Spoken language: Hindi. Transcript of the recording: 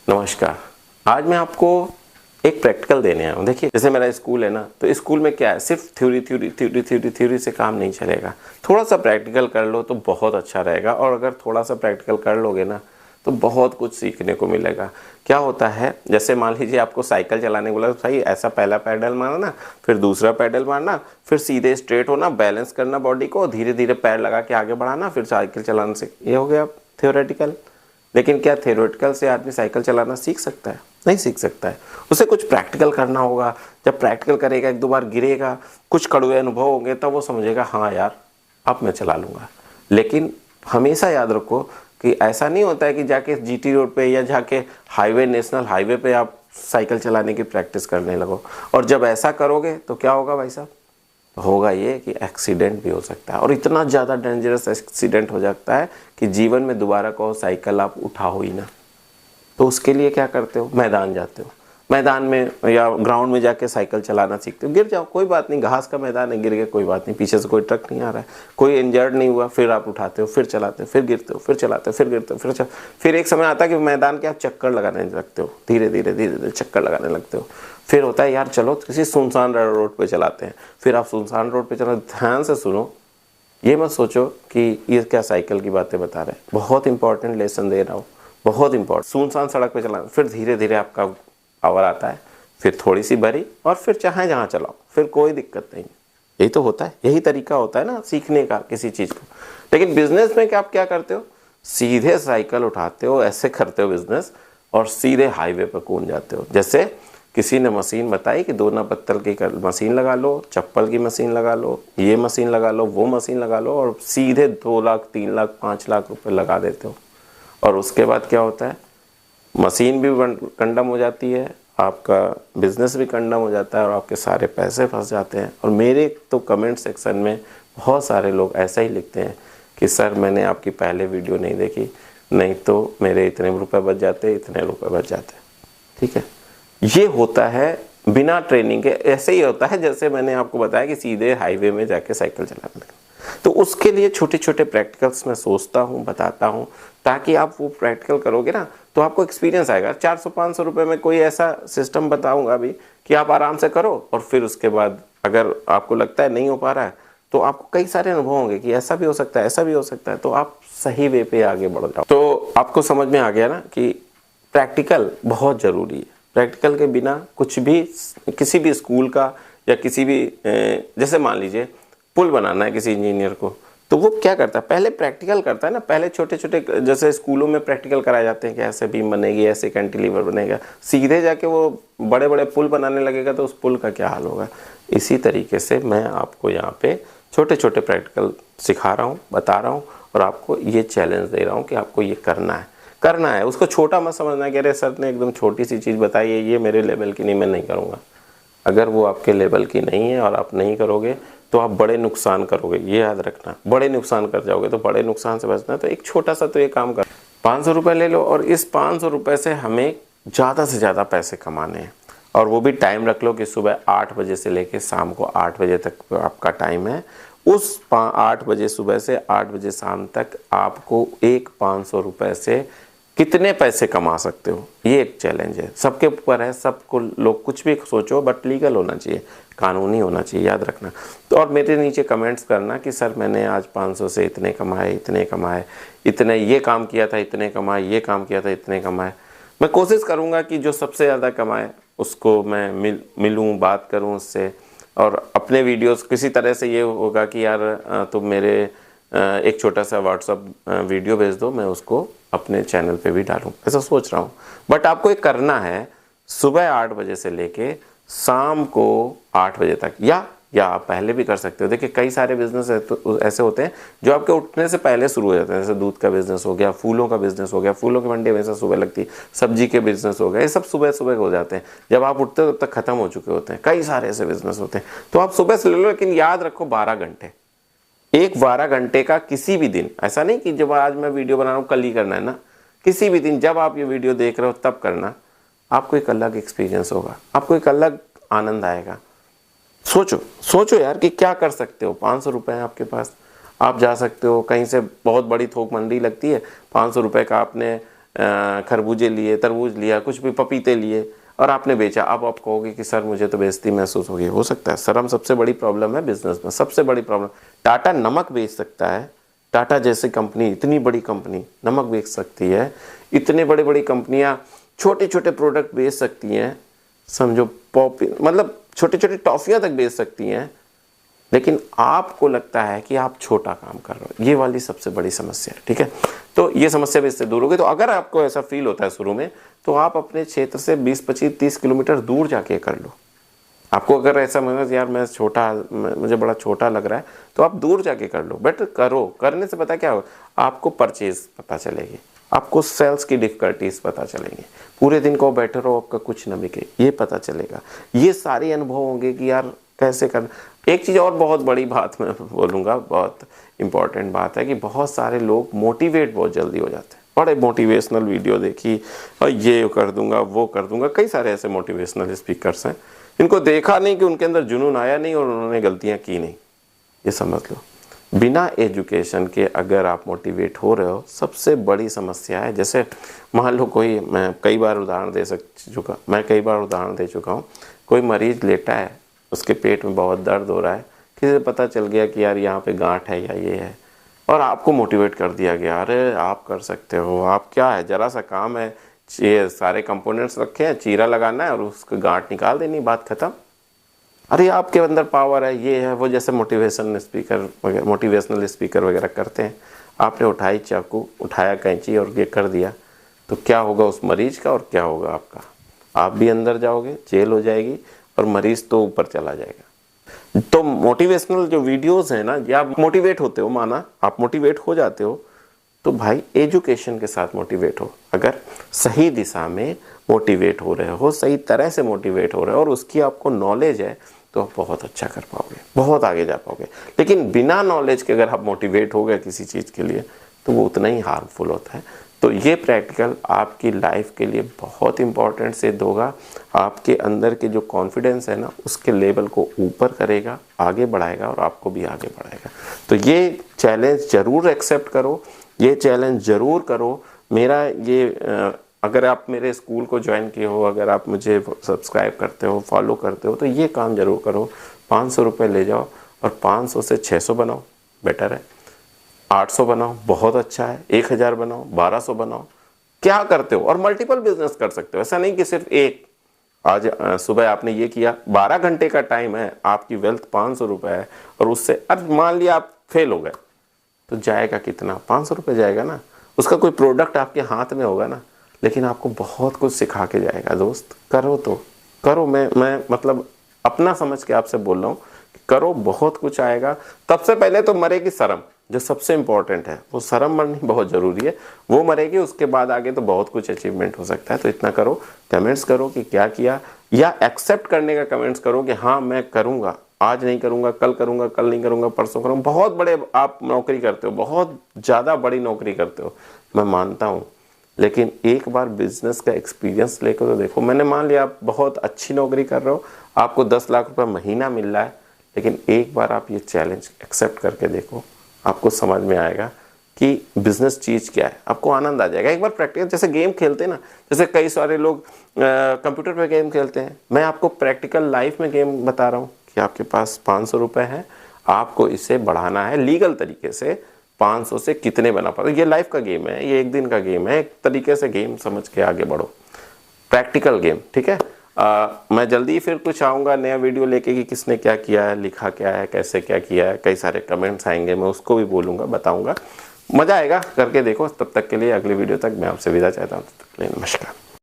नमस्कार। आज मैं आपको एक प्रैक्टिकल देने आया हूँ। देखिए, जैसे मेरा स्कूल है ना, तो स्कूल में क्या है, सिर्फ थ्योरी से काम नहीं चलेगा। थोड़ा सा प्रैक्टिकल कर लो तो बहुत अच्छा रहेगा, और अगर थोड़ा सा प्रैक्टिकल कर लोगे ना तो बहुत कुछ सीखने को मिलेगा। क्या होता है, जैसे मान लीजिए आपको साइकिल चलाने बोला, तो भाई ऐसा पहला पैडल मारना, फिर दूसरा पैडल मारना, फिर सीधे स्ट्रेट होना, बैलेंस करना बॉडी को, धीरे धीरे पैर लगा के आगे बढ़ाना, फिर साइकिल चलाने से। ये हो गया थ्योरेटिकल। लेकिन क्या थ्योरेटिकल से आदमी साइकिल चलाना सीख सकता है? नहीं सीख सकता है। उसे कुछ प्रैक्टिकल करना होगा। जब प्रैक्टिकल करेगा, एक दो बार गिरेगा, कुछ कड़वे अनुभव होंगे, तब वो समझेगा हाँ यार अब मैं चला लूँगा। लेकिन हमेशा याद रखो कि ऐसा नहीं होता है कि जाके जीटी रोड पे या जाके हाईवे, नेशनल हाईवे पे आप साइकिल चलाने की प्रैक्टिस करने लगो। और जब ऐसा करोगे तो क्या होगा भाई साहब? होगा ये कि एक्सीडेंट भी हो सकता है, और इतना ज़्यादा डेंजरस एक्सीडेंट हो जाता है कि जीवन में दोबारा कहो साइकिल आप उठाओ ही ना। तो उसके लिए क्या करते हो? मैदान जाते हो, मैदान में या ग्राउंड में जाके साइकिल चलाना सीखते हो। गिर जाओ, कोई बात नहीं, घास का मैदान है, गिर गए कोई बात नहीं, पीछे से कोई ट्रक नहीं आ रहा है, कोई इंजर्ड नहीं हुआ, फिर आप उठाते हो, फिर चलाते हो, फिर गिरते हो, फिर चलाते हो, फिर गिरते हो, फिर एक समय आता है कि मैदान के आप चक्कर लगाने लगते हो, धीरे धीरे चक्कर लगाने लगते हो। फिर होता है यार चलो किसी सुनसान रोड पर चलाते हैं। फिर आप सुनसान रोड पर चलो, ध्यान से सुनो, ये मत सोचो कि ये क्या साइकिल की बातें बता रहे हैं। बहुत इंपॉर्टेंट लेसन दे रहा हूँ, बहुत इंपॉर्टेंट। सुनसान सड़क पे चलाना, फिर धीरे धीरे आपका पावर आता है, फिर थोड़ी सी भरी, और फिर चाहे जहाँ चलाओ, फिर कोई दिक्कत नहीं। यही तो होता है, यही तरीका होता है ना सीखने का किसी चीज़ को। लेकिन बिजनेस में क्या आप क्या करते हो? सीधे साइकिल उठाते हो, ऐसे करते हो बिजनेस, और सीधे हाईवे पर कूद जाते हो। जैसे किसी ने मशीन बताई कि दोना पत्तल की मशीन लगा लो, चप्पल की मशीन लगा लो, ये मशीन लगा लो, वो मशीन लगा लो, और सीधे 2 लाख 3 लाख 5 लाख रुपए लगा देते हो। और उसके बाद क्या होता है? मशीन भी कंडम हो जाती है, आपका बिजनेस भी कंडम हो जाता है, और आपके सारे पैसे फंस जाते हैं। और मेरे तो कमेंट सेक्शन में बहुत सारे लोग ऐसा ही लिखते हैं कि सर मैंने आपकी पहले वीडियो नहीं देखी, नहीं तो मेरे इतने रुपए बच जाते, इतने रुपए बच जाते। ठीक है, ये होता है बिना ट्रेनिंग के। ऐसे ही होता है जैसे मैंने आपको बताया कि सीधे हाईवे में जाके साइकिल चलाने लगा। तो उसके लिए छोटे छोटे प्रैक्टिकल्स मैं सोचता हूँ, बताता हूँ, ताकि आप वो प्रैक्टिकल करोगे ना तो आपको एक्सपीरियंस आएगा। 400-500 रुपये में कोई ऐसा सिस्टम बताऊंगा अभी कि आप आराम से करो, और फिर उसके बाद अगर आपको लगता है नहीं हो पा रहा है तो आपको कई सारे अनुभव होंगे कि ऐसा भी हो सकता है, ऐसा भी हो सकता है, तो आप सही वे पे आगे बढ़ जाओ। तो आपको समझ में आ गया ना कि प्रैक्टिकल बहुत ज़रूरी है। प्रैक्टिकल के बिना कुछ भी, किसी भी स्कूल का या किसी भी, जैसे मान लीजिए पुल बनाना है किसी इंजीनियर को, तो वो क्या करता है? पहले प्रैक्टिकल करता है ना। पहले छोटे छोटे, जैसे स्कूलों में प्रैक्टिकल कराए जाते हैं कि ऐसे बीम बनेगी, ऐसे कैंटिलीवर बनेगा। सीधे जाके वो बड़े बड़े पुल बनाने लगेगा तो उस पुल का क्या हाल होगा। इसी तरीके से मैं आपको यहाँ पे छोटे छोटे प्रैक्टिकल सिखा रहा हूँ, बता रहा हूँ, और आपको ये चैलेंज दे रहा हूँ कि आपको ये करना है। उसको छोटा मत समझना कि अरे सर ने एकदम छोटी सी चीज़ बताई है, ये मेरे लेवल की नहीं, मैं नहीं करूँगा। अगर वो आपके लेवल की नहीं है और आप नहीं करोगे तो आप बड़े नुकसान करोगे, ये याद रखना। बड़े नुकसान कर जाओगे, तो बड़े नुकसान से बचना है तो एक छोटा सा तो ये काम कर, 500 रुपये ले लो, और इस 500 रुपये से हमें ज़्यादा से ज़्यादा पैसे कमाने हैं। और वो भी टाइम रख लो कि सुबह 8 बजे से लेके शाम को 8 बजे तक आपका टाइम है। उस 8 बजे सुबह से 8 बजे शाम तक आपको एक 500 रुपये से कितने पैसे कमा सकते हो, ये एक चैलेंज है। सबके ऊपर है, सबको, लोग कुछ भी सोचो बट लीगल होना चाहिए, कानूनी होना चाहिए, याद रखना। तो और मेरे नीचे कमेंट्स करना कि सर मैंने आज 500 से इतने कमाए, इतने ये काम किया था, इतने कमाए, ये काम किया था, इतने कमाए। मैं कोशिश करूँगा कि जो सबसे ज़्यादा कमाए उसको मैं मिलूँ, बात करूँ उससे, और अपने वीडियोस किसी तरह से ये होगा कि यार तुम मेरे एक छोटा सा व्हाट्सअप वीडियो भेज दो, मैं उसको अपने चैनल पे भी डालूं, ऐसा सोच रहा हूँ। बट आपको ये करना है सुबह 8 बजे से लेके शाम को 8 बजे तक, या आप पहले भी कर सकते हो। देखिए कई सारे बिजनेस तो ऐसे होते हैं जो आपके उठने से पहले शुरू हो जाते हैं। जैसे दूध का बिजनेस हो गया, फूलों का बिजनेस हो गया, फूलों की मंडी हमेशा सुबह लगती है, सब्जी के बिजनेस हो गए, ये सब सुबह सुबह हो जाते हैं। जब आप उठते हो तब तक खत्म हो चुके होते हैं। कई सारे ऐसे बिजनेस होते हैं, तो आप सुबह से ले लो, लेकिन याद रखो 12 घंटे, एक 12 घंटे का किसी भी दिन। ऐसा नहीं कि जब आज मैं वीडियो बना रहा हूँ कल ही करना है ना, किसी भी दिन जब आप ये वीडियो देख रहे हो तब करना। आपको एक अलग एक्सपीरियंस होगा, आपको एक अलग आनंद आएगा। सोचो यार कि क्या कर सकते हो। 500 रुपये हैं आपके पास, आप जा सकते हो कहीं से, बहुत बड़ी थोक मंडी लगती है, 500 रुपये का आपने खरबूजे लिए, तरबूज लिया, कुछ भी पपीते लिए और आपने बेचा। अब आप कहोगे कि सर मुझे तो बेइज्जती महसूस होगी। हो सकता है। शर्म सबसे बड़ी प्रॉब्लम है बिजनेस में, सबसे बड़ी प्रॉब्लम। टाटा नमक बेच सकता है, टाटा जैसी कंपनी, इतनी बड़ी कंपनी नमक बेच सकती है। इतने बड़े बड़ी कंपनियां छोटे छोटे प्रोडक्ट बेच सकती हैं, समझो पॉपी, मतलब छोटे छोटे टॉफियां तक बेच सकती हैं, लेकिन आपको लगता है कि आप छोटा काम कर रहे हो। ये वाली सबसे बड़ी समस्या है। ठीक है, तो ये समस्या भी इससे दूर होगी। तो अगर आपको ऐसा फील होता है शुरू में, तो आप अपने क्षेत्र से 20, 25, 30 किलोमीटर दूर जाके कर लो। आपको अगर ऐसा लगे यार मैं छोटा, मुझे बड़ा छोटा लग रहा है, तो आप दूर जाके कर लो। बट करो, करने से पता क्या हो, आपको परचेज पता चलेगी, आपको सेल्स की डिफिकल्टीज पता चलेंगी, पूरे दिन को बैठे रहो आपका कुछ न बिके ये पता चलेगा। ये सारे अनुभव होंगे कि यार कैसे करना। एक चीज़ और बहुत बड़ी बात मैं बोलूँगा, बहुत इंपॉर्टेंट बात है कि बहुत सारे लोग मोटिवेट बहुत जल्दी हो जाते हैं। बड़े मोटिवेशनल वीडियो देखी और ये कर दूंगा वो कर दूंगा, कई सारे ऐसे मोटिवेशनल स्पीकर्स हैं, इनको देखा नहीं कि उनके अंदर जुनून आया नहीं और उन्होंने गलतियां की नहीं। ये समझ लो, बिना एजुकेशन के अगर आप मोटिवेट हो रहे हो, सबसे बड़ी समस्या है। जैसे मान लो कोई, मैं कई बार उदाहरण दे चुका हूँ, कोई मरीज लेटा है, उसके पेट में बहुत दर्द हो रहा है, किसी से पता चल गया कि यार यहाँ पे गांठ है या ये है, और आपको मोटिवेट कर दिया गया, अरे आप कर सकते हो, आप क्या है, जरा सा काम है, ये सारे कंपोनेंट्स रखे हैं, चीरा लगाना है और उसको गांठ निकाल देनी, बात खत्म। अरे आपके अंदर पावर है, ये है वो, जैसे मोटिवेशनल स्पीकर वगैरह करते हैं। आपने उठाई चाकू, उठाया कैंची और ये कर दिया, तो क्या होगा उस मरीज का और क्या होगा आपका? आप भी अंदर जाओगे, जेल हो जाएगी और मरीज तो ऊपर चला जाएगा। तो मोटिवेशनल जो वीडियोस हैं ना, या आप मोटिवेट होते हो, माना आप मोटिवेट हो जाते हो, तो भाई एजुकेशन के साथ मोटिवेट हो। अगर सही दिशा में मोटिवेट हो रहे हो, सही तरह से मोटिवेट हो रहे हो और उसकी आपको नॉलेज है, तो आप बहुत अच्छा कर पाओगे, बहुत आगे जा पाओगे। लेकिन बिना नॉलेज के अगर आप मोटिवेट हो गए किसी चीज़ के लिए, तो वो उतना ही हार्मफुल होता है। तो ये प्रैक्टिकल आपकी लाइफ के लिए बहुत इंपॉर्टेंट सिद्ध होगा। आपके अंदर के जो कॉन्फिडेंस है ना, उसके लेवल को ऊपर करेगा, आगे बढ़ाएगा और आपको भी आगे बढ़ाएगा। तो ये चैलेंज ज़रूर एक्सेप्ट करो, ये चैलेंज ज़रूर करो। मेरा ये अगर आप मेरे स्कूल को ज्वाइन किए हो, अगर आप मुझे सब्सक्राइब करते हो, फॉलो करते हो, तो ये काम ज़रूर करो। 500 रुपये ले जाओ और 500 से 600 बनाओ, बेटर है। 800 बनाओ, बहुत अच्छा है। 1000 बनाओ, 1200 बनाओ, क्या करते हो? और मल्टीपल बिजनेस कर सकते हो। ऐसा नहीं कि सिर्फ एक। आज सुबह आपने ये किया, 12 घंटे का टाइम है, आपकी वेल्थ 500 रुपये है, और उससे अब मान लिया आप फेल हो गए, तो जाएगा कितना? 500 रुपये जाएगा ना। उसका कोई प्रोडक्ट आपके हाथ में होगा ना, लेकिन आपको बहुत कुछ सिखा के जाएगा। दोस्त करो तो करो, मैं मतलब अपना समझ के आपसे बोल रहा हूँ, करो, बहुत कुछ आएगा। तब से पहले तो मरेगी शर्म, जो सबसे इंपॉर्टेंट है, वो शर्म मरनी बहुत ज़रूरी है, वो मरेगी, उसके बाद आगे तो बहुत कुछ अचीवमेंट हो सकता है। तो इतना करो, कमेंट्स करो कि क्या किया, या एक्सेप्ट करने का कमेंट्स करो कि हाँ मैं करूँगा, आज नहीं करूँगा, कल करूँगा, कल नहीं करूँगा, परसों करूँगा। बहुत बड़े आप नौकरी करते हो, बहुत ज़्यादा बड़ी नौकरी करते हो, मैं मानता हूँ, लेकिन एक बार बिजनेस का एक्सपीरियंस लेकर तो देखो। मैंने मान लिया आप बहुत अच्छी नौकरी कर रहे हो, आपको 10 लाख रुपए महीना मिल रहा है, लेकिन एक बार आप ये चैलेंज एक्सेप्ट करके देखो, आपको समझ में आएगा कि बिजनेस चीज़ क्या है, आपको आनंद आ जाएगा। एक बार प्रैक्टिकल, जैसे गेम खेलते हैं ना, जैसे कई सारे लोग कंप्यूटर पे गेम खेलते हैं, मैं आपको प्रैक्टिकल लाइफ में गेम बता रहा हूँ कि आपके पास 500 रुपये है, आपको इसे बढ़ाना है लीगल तरीके से। 500 से कितने बना पाते, ये लाइफ का गेम है, ये एक दिन का गेम है, एक तरीके से गेम समझ के आगे बढ़ो, प्रैक्टिकल गेम। ठीक है, मैं जल्दी फिर कुछ आऊँगा नया वीडियो लेके कि किसने क्या किया है, लिखा क्या है, कैसे क्या किया है, कई सारे कमेंट्स आएंगे, मैं उसको भी बोलूँगा, बताऊँगा, मज़ा आएगा, करके देखो। तब तक के लिए, अगली वीडियो तक मैं आपसे विदा चाहता हूँ। तब तक के लिए नमस्कार।